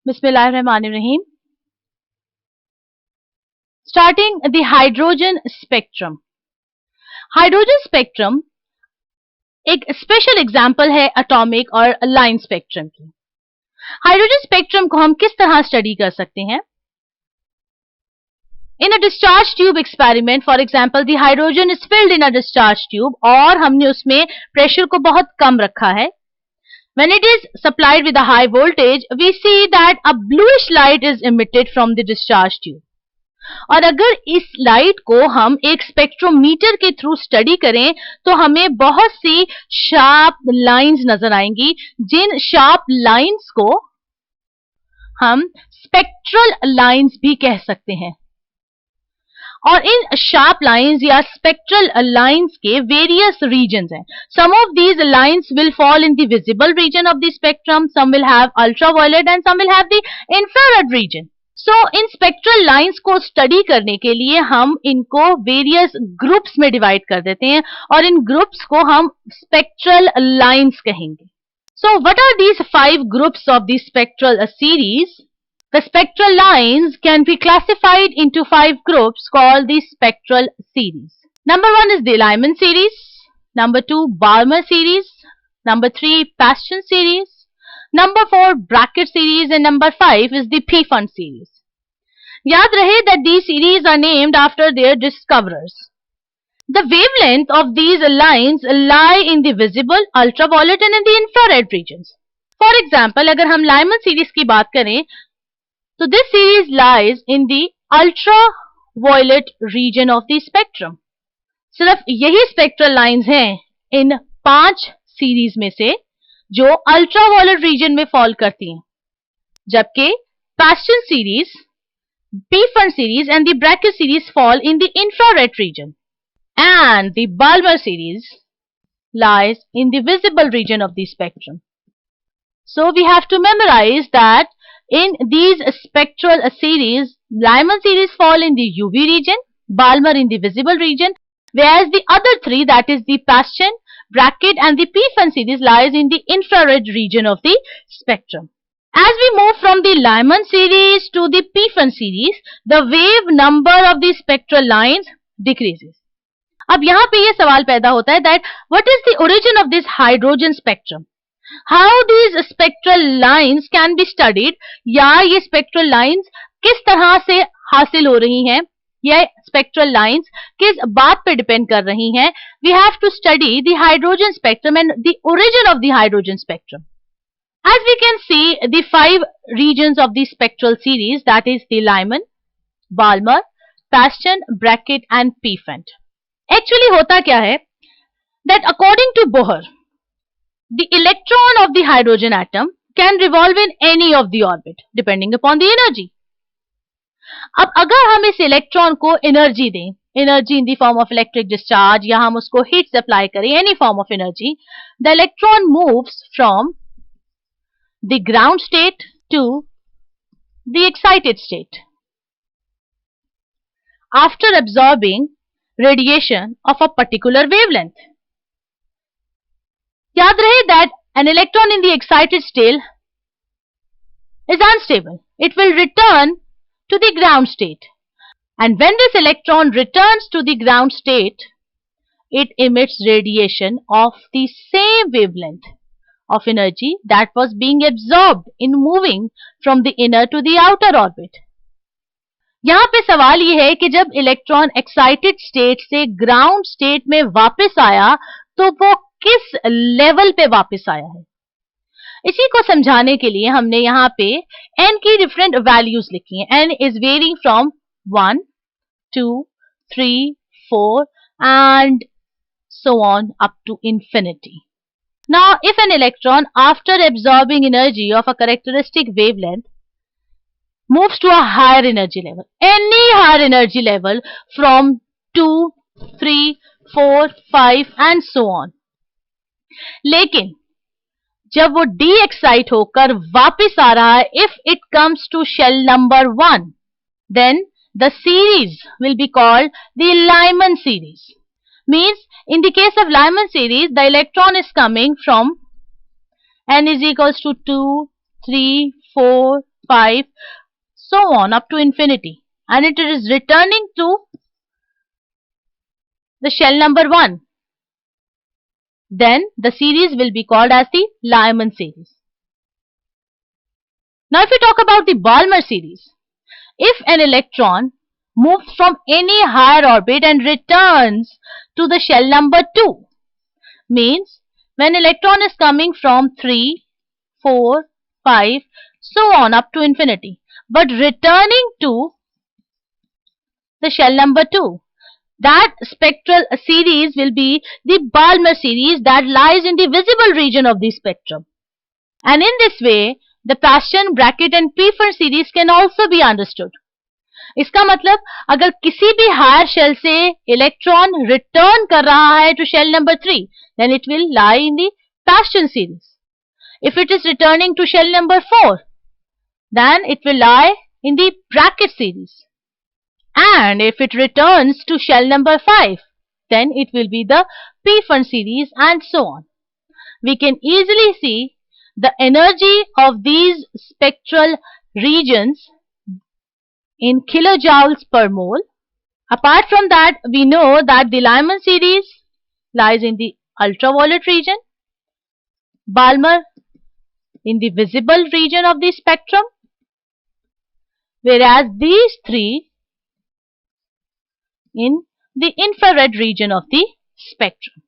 Bismillahirrahmanirrahim. Starting the hydrogen spectrum. Hydrogen spectrum एक special example है atomic और line spectrum की. हाइड्रोजन स्पेक्ट्रम को हम किस तरह स्टडी कर सकते हैं? In a discharge tube experiment, for example the hydrogen is filled in a discharge tube और हमने उसमें प्रेशर को बहुत कम रखा है. When it is supplied with a high voltage, we see that a bluish light is emitted from the discharge tube. और अगर इस लाइट को हम एक स्पेक्ट्रोमीटर के थ्रू स्टडी करें तो हमें बहुत सी शार्प लाइंस नजर आएंगी, जिन शार्प लाइंस को हम स्पेक्ट्रल लाइंस भी कह सकते हैं. और इन शार्प लाइंस या स्पेक्ट्रल लाइंस के वेरियस रीजन्स हैं. Some of these lines will fall in the visible region of the spectrum, some will have ultraviolet and some will have the infrared region. So इन spectral lines को study करने के लिए हम इनको various groups में divide कर देते हैं और इन ग्रुप्स को हम स्पेक्ट्रल लाइंस कहेंगे. So what are these 5 groups of the spectral series? The spectral lines can be classified into 5 groups called the spectral series. Number 1 is the Lyman series. Number 2, Balmer series. Number 3, Paschen series. Number 4, Brackett series. And number 5 is the Pfund series. याद रहे that these series are named after their discoverers. The wavelength of these lines lie in the visible, ultraviolet and in the infrared regions. For example, अगर हम Lyman series की बात करें तो this series lies in the ultraviolet region of the spectrum. सिर्फ यही spectral lines हैं इन 5 series में से जो अल्ट्रावायलेट रीजन में फॉल करती हैं, जबकि Paschen series, Pfund series and the Brackett series fall in the infrared reason and the Balmer series lies in the visible region of the spectrum. So we have to memorize that in these spectral series, Lyman series fall in the UV region, Balmer in the visible region, whereas the other 3, that is the Paschen, Brackett and the Pfund series lies in the infrared region of the spectrum. As we move from the Lyman series to the Pfund series, the wave number of the spectral lines decreases. अब यहाँ पे ये सवाल पैदा होता है that what is the origin of this hydrogen spectrum? How these spectral lines can be studied, या ये spectral lines किस तरह से हासिल हो रही हैं, या spectral lines किस बात पे डिपेंड कर रही हैं? We have to study the hydrogen spectrum and the origin of the hydrogen spectrum. As we can see, the 5 regions of the spectral series, that is the Lyman, Balmer, Paschen, Brackett and Pfund. Actually होता क्या है that according to Bohr, the electron of the hydrogen atom can revolve in any of the orbit depending upon the energy. अब अगर हम इस electron को energy दें, energy in the form of electric discharge, या हम उसको हीट सप्लाई करें, any form of energy, the electron moves from the ground state to the excited state after absorbing radiation of a particular wavelength. याद रहे that an electron in the excited state is unstable. It will return to the ground state. And when this electron returns to the ground state, it emits radiation of the same wavelength of energy that was being absorbed in moving from the inner to the outer orbit. यहाँ पे सवाल ये है कि जब electron excited state से ground state में वापस आया तो वो किस लेवल पे वापस आया है. इसी को समझाने के लिए हमने यहाँ पे n की डिफरेंट वैल्यूज लिखी हैं. n is varying from 1, 2, 3, 4 and so on up to infinity. Now, if an electron after absorbing energy of a characteristic wavelength moves to a higher energy level, any higher energy level from 2, 3, 4, 5 and so on, लेकिन जब वो D excite होकर वापस आ रहा है, if it comes to shell number 1, then the series will be called the Lyman series. Means in the case of Lyman series, the electron is coming from n is equals to 2, 3, 4, 5, so on up to infinity, and it is returning to the shell number 1. Then the series will be called as the Lyman series. Now if we talk about the Balmer series, if an electron moves from any higher orbit and returns to the shell number 2, means when electron is coming from 3, 4, 5, so on up to infinity, but returning to the shell number 2, that spectral series will be the Balmer series that lies in the visible region of the spectrum. And in this way, the Paschen, Brackett and Pfeffer series can also be understood. इसका मतलब अगर किसी भी higher shell से electron return कर रहा है to shell number 3, then it will lie in the Paschen series. If it is returning to shell number 4, then it will lie in the Brackett series. And if it returns to shell number 5, then it will be the Pfeffer series, and so on. We can easily see the energy of these spectral regions in kilojoules per mole. Apart from that, we know that the Lyman series lies in the ultraviolet region, Balmer in the visible region of the spectrum, whereas these three in the infrared region of the spectrum.